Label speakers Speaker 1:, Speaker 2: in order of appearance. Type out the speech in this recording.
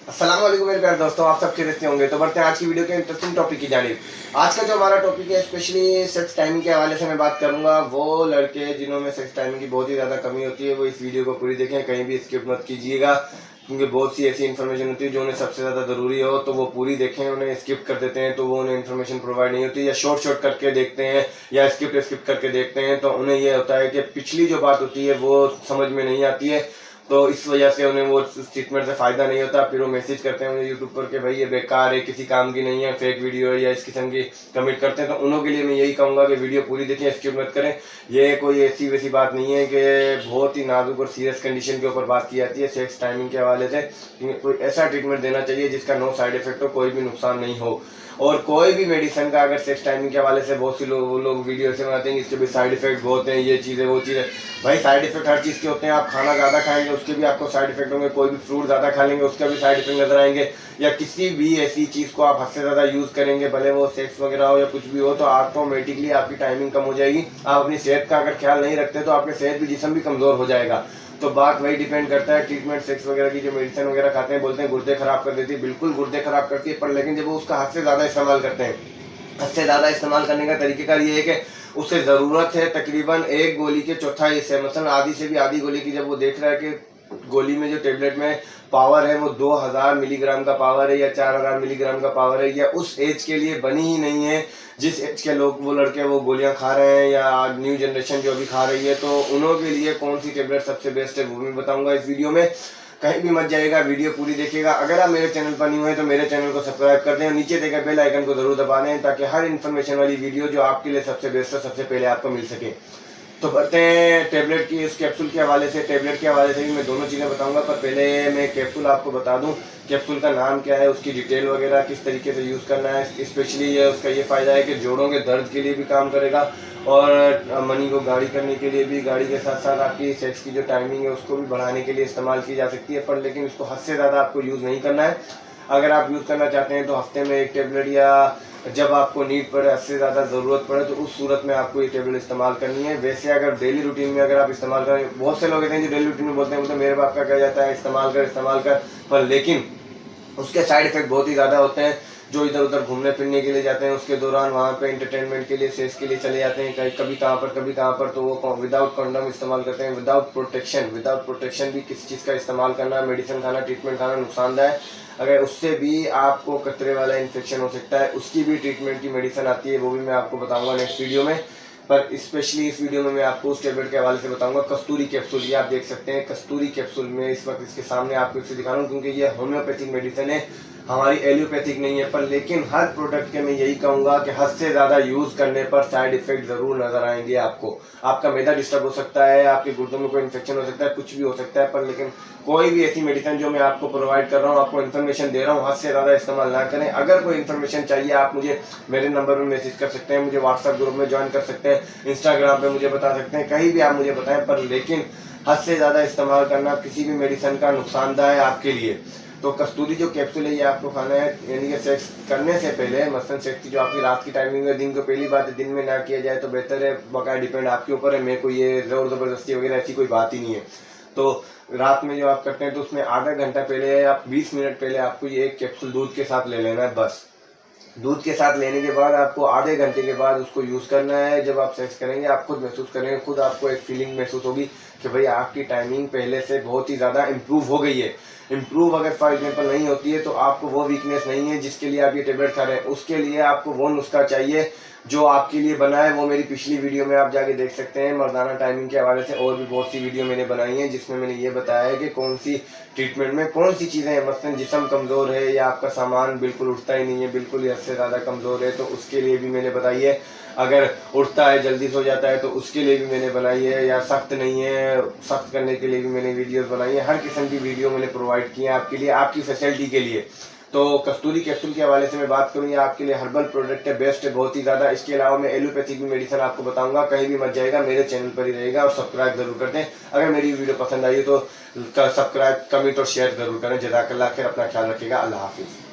Speaker 1: अस्सलाम वालेकुम मेरे प्यारे दोस्तों, आप सब खैरियत से होंगे। तो बढ़ते हैं आज की वीडियो के इंटरेस्टिंग टॉपिक की जानिब। आज का जो हमारा टॉपिक है स्पेशली सेक्स टाइमिंग के हवाले से मैं बात करूंगा। वो लड़के जिन्हों में सेक्स टाइमिंग की बहुत ही ज़्यादा कमी होती है वो इस वीडियो को पूरी देखें, कहीं भी स्किप मत कीजिएगा, क्योंकि बहुत सी ऐसी इन्फॉर्मेशन होती है जो उन्हें सबसे ज़्यादा ज़रूरी हो तो वो पूरी देखें। उन्हें स्किप कर देते हैं तो वो उन्हें इन्फॉर्मेशन प्रोवाइड नहीं होती, या शॉर्ट करके देखते हैं या स्किप करके देखते हैं तो उन्हें यह होता है कि पिछली जो बात होती है वो समझ में नहीं आती है, तो इस वजह से उन्हें वो ट्रीटमेंट से फ़ायदा नहीं होता। फिर वो मैसेज करते हैं मुझे यूट्यूब पर कि भाई ये बेकार है, किसी काम की नहीं है, फेक वीडियो है, या इस किस्म की कमेंट करते हैं। तो उन्हों के लिए मैं यही कहूँगा कि वीडियो पूरी देखें, स्किप मत करें। ये कोई ऐसी वैसी बात नहीं है कि बहुत ही नाजुक और सीरियस कंडीशन के ऊपर बात की जाती है सेक्स टाइमिंग के हवाले से। कोई ऐसा ट्रीटमेंट देना चाहिए जिसका नो साइड इफेक्ट हो, कोई भी नुकसान नहीं हो। और कोई भी मेडिसिन का अगर सेक्स टाइमिंग के हवाले से बहुत से लोग वीडियो से बनाते हैं इसके भी साइड इफेक्ट बहुत हैं, ये चीज़ है वो चीज़ है। भाई साइड इफेक्ट हर चीज़ के होते हैं। आप खाना ज़्यादा खाएंगे उसके भी आपको साइड इफेक्ट होंगे, कोई भी फ्रूट ज़्यादा खा लेंगे उसका भी साइड इफेक्ट नजर आएंगे, या किसी भी ऐसी चीज़ को आप हद से ज़्यादा यूज़ करेंगे, भले वो सेक्स वगैरह हो या कुछ भी हो, तो ऑटोमेटिकली आपकी टाइमिंग कम हो जाएगी। आप अपनी सेहत का अगर ख्याल नहीं रखते तो आपके सेहत भी जिस्म भी कमज़ोर हो जाएगा। तो बात वही डिपेंड करता है ट्रीटमेंट सेक्स वगैरह की। जो मेडिसिन वगैरह खाते हैं बोलते हैं गुर्दे खराब कर देती है, बिल्कुल गुर्दे खराब करती है, पर लेकिन जब वो उसका हद से ज़्यादा इस्तेमाल करते हैं, हद से ज़्यादा इस्तेमाल करने का तरीकेकार ये है कि उसे ज़रूरत है तकरीबन एक गोली के चौथाई हिस्से, मतलब आधी से भी आधी गोली की, जब वो देख रहा है कि गोली में जो टेबलेट में पावर है वो 2000 मिलीग्राम का पावर है या 4000 मिलीग्राम का पावर है, या उस एज के लिए बनी ही नहीं है जिस एज के लोग वो लड़के वो गोलियां खा रहे हैं या न्यू जनरेशन जो अभी खा रही है, तो उन्हों के लिए कौन सी टेबलेट सबसे बेस्ट है वो मैं बताऊंगा इस वीडियो में। कहीं भी मत जाइएगा, वीडियो पूरी देखिएगा। अगर आप मेरे चैनल पर न्यू हैं तो मेरे चैनल को सब्सक्राइब कर दें और नीचे देखे बेल आइकन को जरूर दबा दें ताकि हर इन्फॉर्मेशन वाली वीडियो जो आपके लिए सबसे बेस्ट है सबसे पहले आपको मिल सके। तो बढ़ते हैं टेबलेट की, इस कैप्सूल के हवाले से। टेबलेट के हवाले से भी मैं दोनों चीज़ें बताऊंगा, पर पहले मैं कैप्सूल आपको बता दूं कैप्सूल का नाम क्या है, उसकी डिटेल वगैरह किस तरीके से यूज़ करना है। स्पेशली ये उसका ये फ़ायदा है कि जोड़ों के दर्द के लिए भी काम करेगा और मनी को गाढ़ी करने के लिए भी, गाढ़ी के साथ साथ आपकी सेक्स की जो टाइमिंग है उसको भी बढ़ाने के लिए इस्तेमाल की जा सकती है, पर लेकिन इसको हद से ज़्यादा आपको यूज़ नहीं करना है। अगर आप यूज़ करना चाहते हैं तो हफ्ते में एक टेबलेट, या जब आपको नीड पड़े, उससे ज़्यादा ज़रूरत पड़े तो उस सूरत में आपको ये टेबलेट इस्तेमाल करनी है। वैसे अगर डेली रूटीन में अगर आप इस्तेमाल करें, बहुत से लोग हैं जो डेली रूटीन में बोलते हैं मतलब मेरे बाप का कहा जाता है इस्तेमाल कर, पर लेकिन उसके साइड इफेक्ट बहुत ही ज़्यादा होते हैं। जो इधर उधर घूमने फिरने के लिए जाते हैं उसके दौरान वहाँ पे एंटरटेनमेंट के लिए, सेक्स के लिए चले जाते हैं कभी कहाँ पर, तो वो विदाउट कंडोम इस्तेमाल करते हैं, विदाउट प्रोटेक्शन भी किसी चीज़ का इस्तेमाल करना, मेडिसिन खाना, ट्रीटमेंट खाना नुकसानदायक। अगर उससे भी आपको कतरे वाला इन्फेक्शन हो सकता है, उसकी भी ट्रीटमेंट की मेडिसिन आती है, वो भी मैं आपको बताऊंगा नेक्स्ट वीडियो में। पर स्पेशली इस वीडियो में मैं आपको उस टेबलेट के हवाले से बताऊंगा कस्तूरी कैप्सूल। ये आप देख सकते हैं कस्तूरी कैप्सूल में इस वक्त इसके सामने आपको इसे दिखा रहा हूँ, क्योंकि ये होम्योपैथिक मेडिसिन है, हमारी एलोपैथिक नहीं है। पर लेकिन हर प्रोडक्ट के मैं यही कहूँगा कि हद से ज़्यादा यूज़ करने पर साइड इफेक्ट ज़रूर नजर आएंगे आपको। आपका मैदा डिस्टर्ब हो सकता है, आपके गुर्दों में कोई इन्फेक्शन हो सकता है, कुछ भी हो सकता है, पर लेकिन कोई भी ऐसी मेडिसिन जो मैं आपको प्रोवाइड कर रहा हूँ, आपको इन्फॉर्मेशन दे रहा हूँ, हद से ज़्यादा इस्तेमाल ना करें। अगर कोई इन्फॉर्मेशन चाहिए आप मुझे मेरे नंबर पर मैसेज कर सकते हैं, मुझे व्हाट्सएप ग्रुप में ज्वाइन कर सकते हैं, इंस्टाग्राम पे मुझे बता सकते हैं, कहीं भी आप मुझे बताएं, पर लेकिन हद से ज़्यादा इस्तेमाल करना किसी भी मेडिसिन का नुकसानदायक है आपके लिए। तो कस्तूरी जो कैप्सूल है ये आपको खाना है, यानी कि सेक्स करने से पहले, मसलन सेक्स की जो आपकी रात की टाइमिंग है, दिन को पहली बात है दिन में ना किया जाए तो बेहतर है, बकाया डिपेंड आपके ऊपर है। मेरे को ये जोर ज़बरदस्ती वगैरह ऐसी कोई बात ही नहीं है। तो रात में जो आप करते हैं तो उसमें आधा घंटा पहले या 20 मिनट पहले आपको ये एक कैप्सूल दूध के साथ ले लेना है। बस दूध के साथ लेने के बाद आपको आधे घंटे के बाद उसको यूज़ करना है। जब आप सेक्स करेंगे आप खुद महसूस करेंगे, खुद आपको एक फीलिंग महसूस होगी कि भाई आपकी टाइमिंग पहले से बहुत ही ज़्यादा इम्प्रूव हो गई है। इम्प्रूव अगर फॉर एग्जाम्पल नहीं होती है तो आपको वो वीकनेस नहीं है जिसके लिए आप ये टेबलेट खा रहे हैं, उसके लिए आपको वो नुस्खा चाहिए जो आपके लिए बना है। वो मेरी पिछली वीडियो में आप जाके देख सकते हैं मर्दाना टाइमिंग के हवाले से, और भी बहुत सी वीडियो मैंने बनाई है जिसमें मैंने ये बताया है कि कौन सी ट्रीटमेंट में कौन सी चीज़ें हैं। मसलन जिस्म कमज़ोर है या आपका सामान बिल्कुल उठता ही नहीं है, बिल्कुल ही हद से ज़्यादा कमज़ोर है, तो उसके लिए भी मैंने बताई है। अगर उठता है जल्दी सो जाता है तो उसके लिए भी मैंने बनाई है, या सख्त नहीं है सख्त करने के लिए भी मैंने वीडियोस बनाई है। हर किस्म की वीडियो मैंने प्रोवाइड की है आपके लिए, आपकी फैसिलिटी के लिए। तो कस्तूरी कैप्सूल के हवाले से मैं बात करूँ, ये आपके लिए हर्बल प्रोडक्ट है, बेस्ट है बहुत ही ज़्यादा। इसके अलावा मैं एलोपैथिक भी मेडिसिन आपको बताऊंगा, कहीं भी मत जाएगा, मेरे चैनल पर ही रहेगा। और सब्सक्राइब जरूर कर दें, अगर मेरी वीडियो पसंद आई तो सब्सक्राइब, कमेंट और शेयर जरूर करें। जज़ाकल्लाह खैर, अपना ख्याल रखिएगा, अल्लाह हाफिज़।